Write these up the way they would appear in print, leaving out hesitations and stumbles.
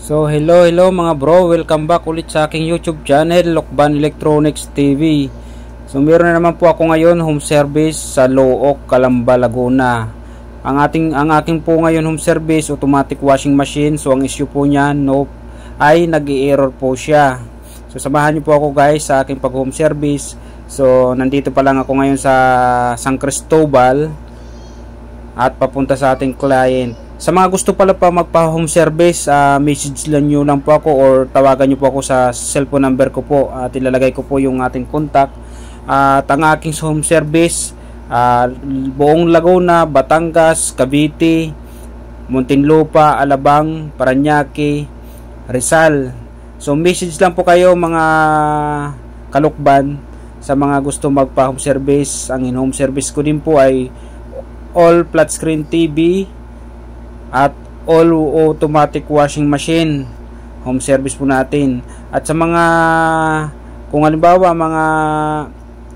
So hello mga bro, welcome back ulit sa aking YouTube channel, Lokban Electronics TV. So meron na naman po ako ngayon home service sa Looc, Calamba, Laguna. Ang aking po ngayon home service, automatic washing machine. So ang issue po niya ay nag-i-error po siya. So samahan niyo po ako guys sa aking pag home service. So nandito pa lang ako ngayon sa San Cristobal at papunta sa ating client. Sa mga gusto pala pa magpa-home service, message lang nyo lang po ako or tawagan nyo po ako sa cellphone number ko po. At ilalagay ko po yung ating contact. At ang aking home service, buong Laguna, Batangas, Cavite, Muntinlupa, Alabang, Parañaque, Rizal. So message lang po kayo mga kalukban sa mga gusto magpa-home service. Ang in-home service ko din po ay all flat screen TV at all automatic washing machine home service po natin. At sa mga kung halimbawa mga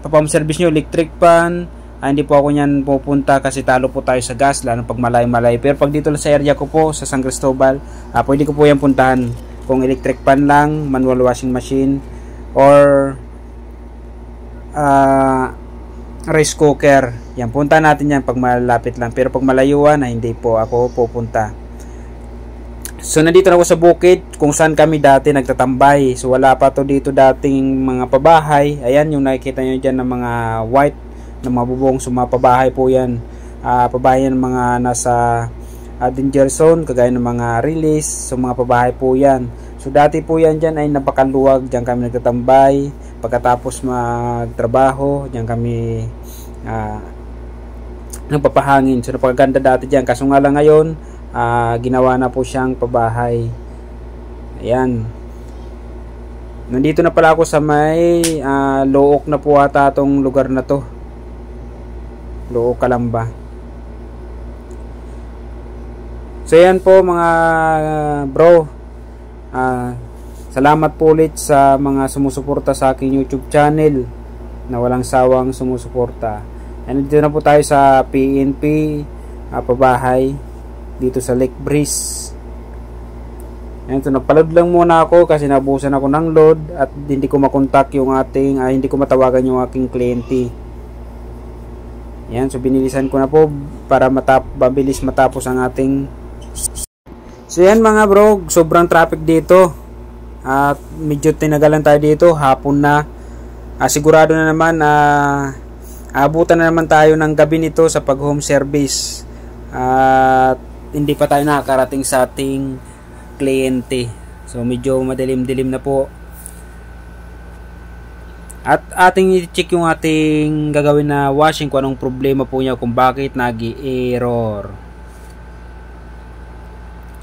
home service nyo electric pan, hindi po ako nyan pupunta kasi talo po tayo sa gas lalo pag malay. Pero pag dito lang sa area ko po sa San Cristobal, pwede ko po yan puntahan kung electric pan lang, manual washing machine or rice cooker. Yan, punta natin yan pag malapit lang. Pero pag malayuan, hindi po ako pupunta. So, nandito na ako sa bukid kung saan kami dati nagtatambay. So, wala pa to dito dating mga pabahay. Ayan, yung nakikita nyo dyan ng mga white na mabubong. So, mga pabahay po yan. Pabahay yan ng mga nasa danger zone, kagaya ng mga release. So, mga pabahay po yan. So, dati po yan dyan ay napakaluwag. Diyan kami nagtatambay. Pagkatapos magtrabaho, diyan kami nagpapahangin. So napakaganda dati dyan, kaso nga lang ngayon ginawa na po siyang pabahay. Ayan, nandito na pala ako sa may Looc na po ata itong lugar na to, Looc, Calamba. So yan po mga bro, salamat po ulit sa mga sumusuporta sa aking YouTube channel na walang sawang sumusuporta. And dito na po tayo sa PNP pabahay dito sa Lake Breeze. Ayan, so napaload lang muna ako kasi nabusan ako ng load at hindi ko makontak yung ating hindi ko matawagan yung aking kliyente. Ayan, so binilisan ko na po para mabilis matapos ang ating. So yan mga bro, sobrang traffic dito at medyo tinagalan tayo dito, hapon na. Sigurado na naman abutan na naman tayo ng gabi nito sa pag home service at hindi pa tayo nakakarating sa ating kliyente. So medyo madilim-dilim na po at ating i-check yung ating gagawin na washing kung anong problema po niya, kung bakit nag-i-error.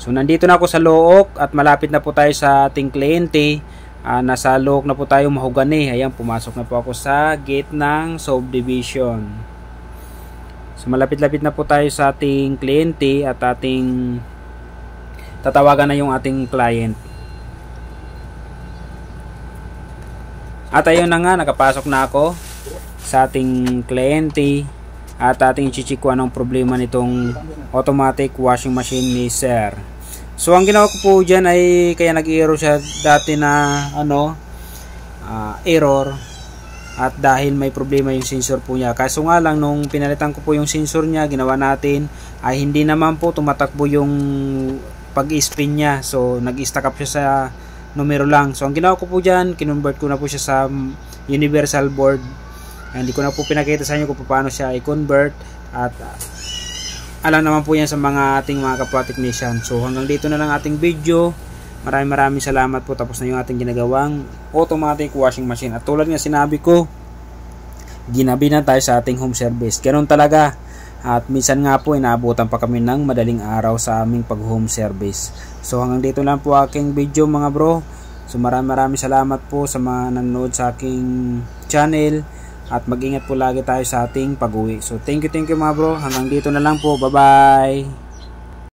So nandito na ako sa Looc at malapit na po tayo sa ating kliyente. Nasa Looc na po tayo, Mahogany. Ayan, pumasok na po ako sa gate ng subdivision. So malapit-lapit na po tayo sa ating kliyente at ating tatawagan na yung ating client. At ayun na nga, nakapasok na ako sa ating kliyente at ating i-check kung anong problema nitong automatic washing machine ni sir. So ang ginawa ko po dyan ay kaya nag-error siya dati na error at dahil may problema yung sensor po niya. Kaso nga lang nung pinalitan ko po yung sensor niya, ginawa natin ay hindi naman po tumatakbo yung pag-spin niya. So nag-stack up siya sa numero lang. So ang ginawa ko po dyan, kinonvert ko na po siya sa universal board. Hindi ko na po pinakita sa inyo kung paano siya i-convert at alam naman po yan sa mga ating mga kapwa technician. So hanggang dito na lang ating video. Maraming salamat po. Tapos na yung ating ginagawang automatic washing machine. At tulad nga sinabi ko, ginabi na tayo sa ating home service. Ganoon talaga. At minsan nga po inaabutan pa kami ng madaling araw sa aming pag home service. So hanggang dito lang po aking video mga bro. So maraming salamat po sa mga nanonood sa aking channel. At mag-ingat po lagi tayo sa ating pag-uwi. So thank you mga bro. Hanggang dito na lang po. Bye bye.